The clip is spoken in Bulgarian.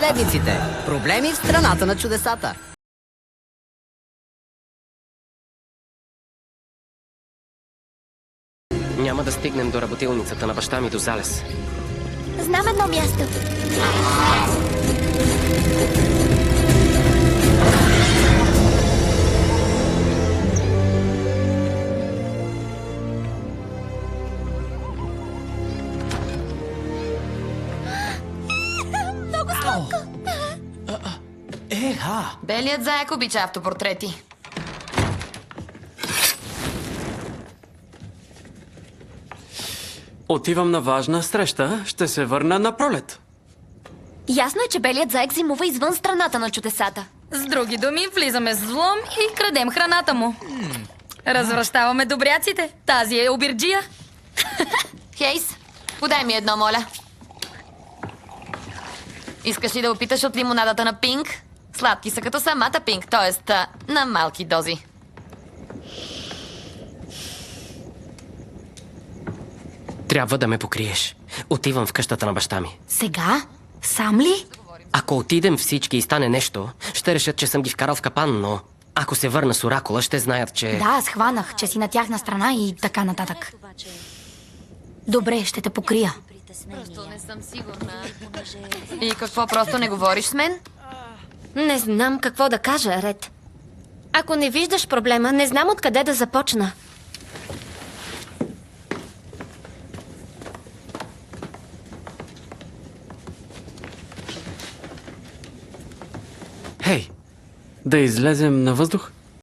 наследниците. Проблеми в страната на чудесата. Няма да стигнем до работилницата на баща ми до залез. Знам едно място. Много сладко. Белият заек обича автопортрети. Отивам на важна среща. Ще се върна на пролет. Ясно е, че белият заек зимува извън страната на чудесата. С други думи, влизаме с взлом и крадем храната му. Развращаваме добряците. Тази е обирджия. Хейс, подай ми едно, моля. Искаш ли да опиташ от лимонадата на Пинк? Сладки са като самата Пинк, т.е. на малки дози. Трябва да ме покриеш. Отивам в къщата на баща ми. Сега? Сам ли? Ако отидем всички и стане нещо, ще решат, че съм ги вкарал в капан, но ако се върна с оракула, ще знаят, че... Да, аз хванах, че си на тяхна страна и така нататък. Добре, ще те покрия. Просто не съм сигурна. И какво, просто не говориш с мен? Не знам какво да кажа, Ред. Ако не виждаш проблема, не знам откъде да започна. Хей, да излезем на въздух?